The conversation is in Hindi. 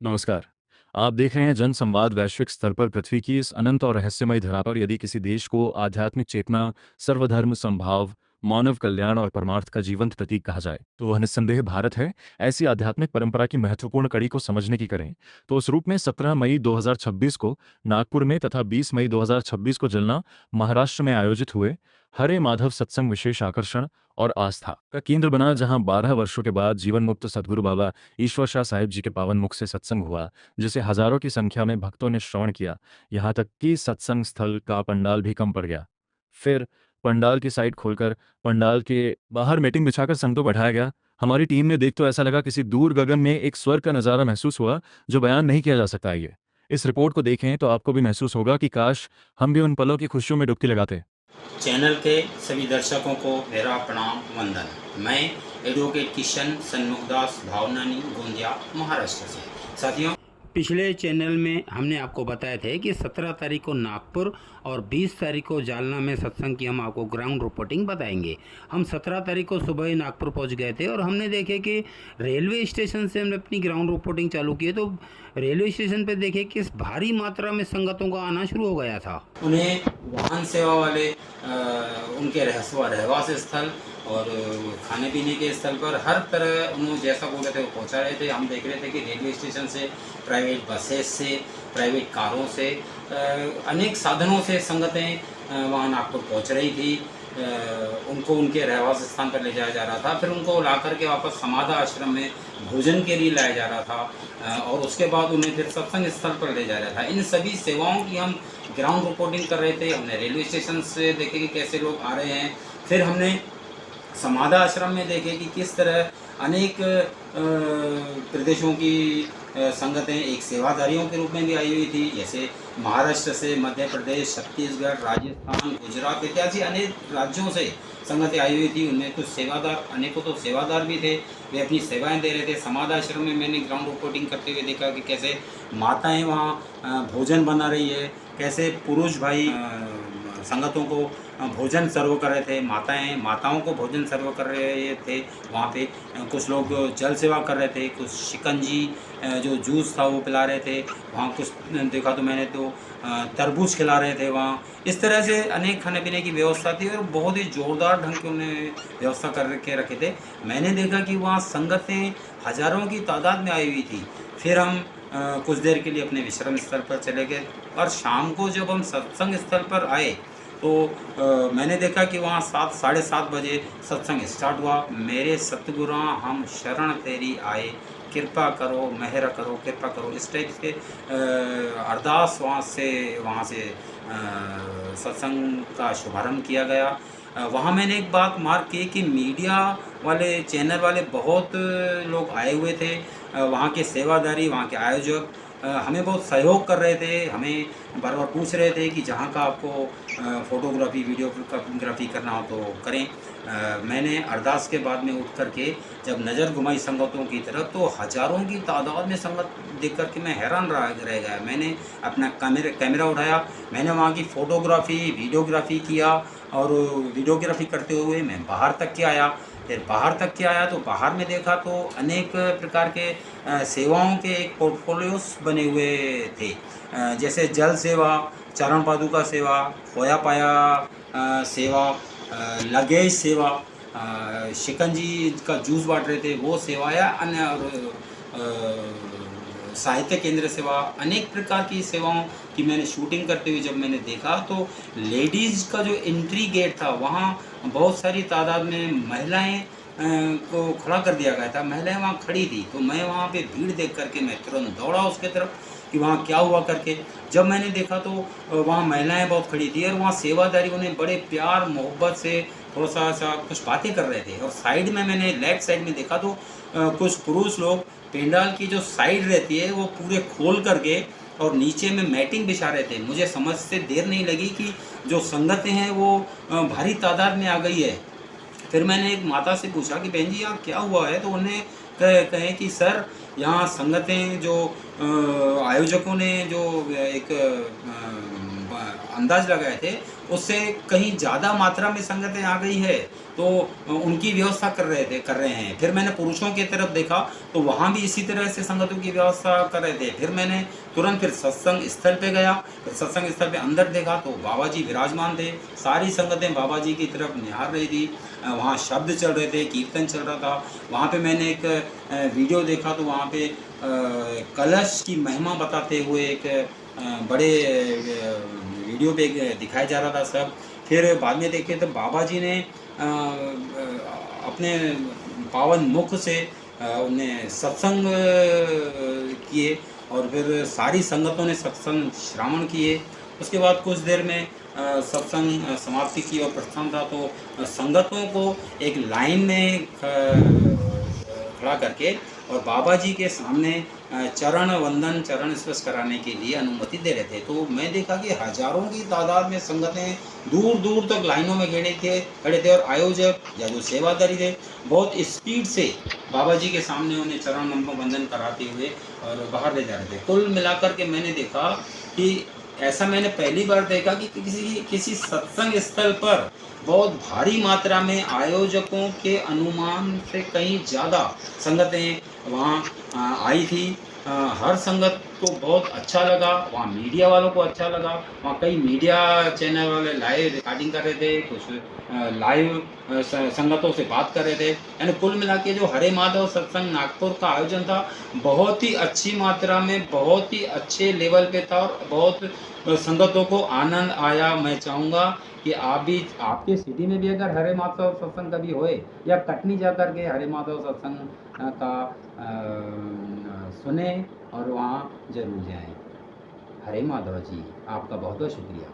नमस्कार। आप देख रहे हैं जनसंवाद वैश्विक स्तर पर पृथ्वी की इस अनंत और रहस्यमय धरा पर यदि किसी देश को आध्यात्मिक चेतना, सर्वधर्म समभाव, मानव कल्याण और परमार्थ का जीवंत प्रतीक कहा जाए, तो वह निस्संदेह भारत है। ऐसी आध्यात्मिक परंपरा की महत्वपूर्ण कड़ी को समझने की करें, तो उस रूप में 17 मई 2026 को नागपुर में तथा 20 मई 2026 को जलना, महाराष्ट्र में आयोजित हुए हरे माधव सत्संग विशेष आकर्षण और आस्था का केंद्र बना, जहां 12 वर्षों के बाद जीवन मुक्त सद्गुरु बाबा ईश्वर शाह साहिब जी के पावन मुख से सत्संग हुआ, जिसे हजारों की संख्या में भक्तों ने श्रवण किया। यहाँ तक कि सत्संग स्थल का पंडाल भी कम पड़ गया। फिर पंडाल की साइड खोलकर पंडाल के बाहर मीटिंग बिछाकर संग तो बैठाया गया। हमारी टीम ने देख तो ऐसा लगा किसी दूर गगन में एक स्वर्ग का नज़ारा महसूस हुआ, जो बयान नहीं किया जा सकता। ये इस रिपोर्ट को देखें तो आपको भी महसूस होगा कि काश हम भी उन पलों की खुशियों में डुबकी लगाते। चैनल के सभी दर्शकों को मेरा प्रणाम वंदन। मैं एडवोकेट किशन सन्मुखदास भावनानी गोंदिया महाराष्ट्र से। साथियों, पिछले चैनल में हमने आपको बताया था कि 17 तारीख को नागपुर और 20 तारीख को जालना में सत्संग की हम आपको ग्राउंड रिपोर्टिंग बताएंगे। हम 17 तारीख को सुबह ही नागपुर पहुंच गए थे और हमने देखे कि रेलवे स्टेशन से हमने अपनी ग्राउंड रिपोर्टिंग चालू की, तो रेलवे स्टेशन पे देखे कि भारी मात्रा में संगतों का आना शुरू हो गया था। उन्हें वाहन सेवा वाले उनके रहवास स्थल और खाने पीने के स्थल पर हर तरह उन्होंने जैसा बोले थे वो पहुँचा रहे थे। हम देख रहे थे कि रेलवे स्टेशन से, प्राइवेट बसेस से, प्राइवेट कारों से, अनेक साधनों से संगतें वहाँ नागपुर पहुँच रही थी। उनको उनके रहवास स्थान पर ले जाया जा रहा था, फिर उनको ला करके वापस समाधा आश्रम में भोजन के लिए लाया जा रहा था और उसके बाद उन्हें फिर सत्संग स्थल पर ले जाया था। इन सभी सेवाओं की हम ग्राउंड रिपोर्टिंग कर रहे थे। हमने रेलवे स्टेशन से देखे कि कैसे लोग आ रहे हैं, फिर हमने समाधा आश्रम में देखे कि किस तरह अनेक प्रदेशों की संगतें एक सेवाधारियों के रूप में भी आई हुई थी, जैसे महाराष्ट्र से, मध्य प्रदेश, छत्तीसगढ़, राजस्थान, गुजरात इत्यादि अनेक राज्यों से संगतें आई हुई थी। उनमें कुछ सेवादार, अनेकों तो सेवादार भी थे, वे अपनी सेवाएं दे रहे थे। समाधा आश्रम में मैंने ग्राउंड रिपोर्टिंग करते हुए देखा कि कैसे माताएं वहाँ भोजन बना रही है, कैसे पुरुष भाई संगतों को भोजन सर्व कर रहे थे, माताओं को भोजन सर्व कर रहे थे। वहाँ पे कुछ लोग जल सेवा कर रहे थे, कुछ शिकंजी जो जूस था वो पिला रहे थे। वहाँ कुछ देखा तो मैंने तो तरबूज खिला रहे थे वहाँ। इस तरह से अनेक खाने पीने की व्यवस्था थी और बहुत ही ज़ोरदार ढंग की उन्होंने व्यवस्था कर के रखे थे। मैंने देखा कि वहाँ संगतें हज़ारों की तादाद में आई हुई थी। फिर हम कुछ देर के लिए अपने विश्राम स्थल पर चले गए और शाम को जब हम सत्संग स्थल पर आए तो मैंने देखा कि वहाँ 7, साढ़े 7 बजे सत्संग स्टार्ट हुआ। मेरे सतगुरु हम शरण तेरी आए, कृपा करो, मेहर करो, कृपा करो, इस टाइप के अरदास वहाँ से सत्संग का शुभारंभ किया गया। वहाँ मैंने एक बात मार्क की कि मीडिया वाले, चैनल वाले बहुत लोग आए हुए थे। वहाँ के सेवादारी, वहाँ के आयोजक हमें बहुत सहयोग कर रहे थे, हमें बार-बार पूछ रहे थे कि जहाँ का आपको फ़ोटोग्राफ़ी, वीडियोग्राफ़ी करना हो तो करें। मैंने अरदास के बाद में उठ कर के जब नज़र घुमाई संगतों की तरफ, तो हज़ारों की तादाद में संगत देख कर के मैं हैरान रह गया। मैंने अपना कैमरा उठाया, मैंने वहाँ की फ़ोटोग्राफ़ी, वीडियोग्राफ़ी किया और वीडियोग्राफ़ी करते हुए मैं बाहर तक के आया। फिर बाहर तक के आया तो बाहर में देखा तो अनेक प्रकार के सेवाओं के एक पोर्टफोलियोस बने हुए थे, जैसे जल सेवा, चरण पादुका सेवा, खोया पाया सेवा, लगेज सेवा, शिकंजी का जूस बांट रहे थे वो सेवा, या अन्य साहित्य केंद्र सेवा, अनेक प्रकार की सेवाओं की मैंने शूटिंग करते हुए जब मैंने देखा तो लेडीज़ का जो एंट्री गेट था वहाँ बहुत सारी तादाद में महिलाएं को खड़ा कर दिया गया था। महिलाएं वहाँ खड़ी थी तो मैं वहाँ पे भीड़ देख करके मैं तुरंत दौड़ा उसके तरफ कि वहाँ क्या हुआ करके। जब मैंने देखा तो वहाँ महिलाएं बहुत खड़ी थी और वहाँ सेवादारी उन्हें बड़े प्यार मोहब्बत से थोड़ा सा कुछ बातें कर रहे थे। और साइड में मैंने लेफ्ट साइड में देखा तो कुछ पुरुष लोग पेंडाल की जो साइड रहती है वो पूरे खोल करके और नीचे में मैटिंग बिछा रहे थे। मुझे समझ से देर नहीं लगी कि जो संगतें हैं वो भारी तादाद में आ गई है। फिर मैंने एक माता से पूछा कि बहन जी यहाँ क्या हुआ है, तो उन्हें कहे कि सर यहाँ संगतें जो आयोजकों ने जो एक अंदाज लगाए थे उससे कहीं ज़्यादा मात्रा में संगतें आ गई है, तो उनकी व्यवस्था कर रहे हैं। फिर मैंने पुरुषों की तरफ देखा तो वहाँ भी इसी तरह से संगतों की व्यवस्था कर रहे थे। फिर मैंने तुरंत फिर सत्संग स्थल पे गया, फिर सत्संग स्थल पे अंदर देखा तो बाबा जी विराजमान थे, सारी संगतें बाबा जी की तरफ निहार रही थी। वहाँ शब्द चल रहे थे, कीर्तन चल रहा था। वहाँ पे मैंने एक वीडियो देखा तो वहाँ पे कलश की महिमा बताते हुए एक बड़े वीडियो पे दिखाया जा रहा था सब। फिर बाद में देखे तो बाबा जी ने अपने पावन मुख से उन्हें सत्संग किए और फिर सारी संगतों ने सत्संग श्रवण किए। उसके बाद कुछ देर में सत्संग समाप्ति की और प्रस्थान था तो संगतों को एक लाइन में खड़ा करके और बाबा जी के सामने चरण वंदन चरण स्पर्श कराने के लिए अनुमति दे रहे थे। तो मैं देखा कि हजारों की तादाद में संगतें दूर दूर तक लाइनों में खड़े थे और आयोजक या जो सेवादारी थे बहुत स्पीड से बाबा जी के सामने उन्हें चरण वंदन कराते हुए और बाहर ले जा रहे थे। कुल मिलाकर के मैंने देखा कि ऐसा मैंने पहली बार देखा कि किसी सत्संग स्थल पर बहुत भारी मात्रा में आयोजकों के अनुमान से कहीं ज़्यादा संगतें वहाँ आई थी। हर संगत को बहुत अच्छा लगा, वहाँ मीडिया वालों को अच्छा लगा। वहाँ कई मीडिया चैनल वाले लाइव रिकॉर्डिंग कर रहे थे, कुछ लाइव संगतों से बात कर रहे थे। यानी कुल मिला के जो हरे माधव सत्संग नागपुर का आयोजन था बहुत ही अच्छी मात्रा में, बहुत ही अच्छे लेवल पे था और बहुत संगतों को आनंद आया। मैं चाहूँगा कि आप भी, आपके सिटी में भी अगर हरे माधव सत्संग कभी होए या कटनी जा कर के हरे माधव सत्संग का सुने और वहाँ जरूर जाएं। हरे माधव जी, आपका बहुत बहुत शुक्रिया।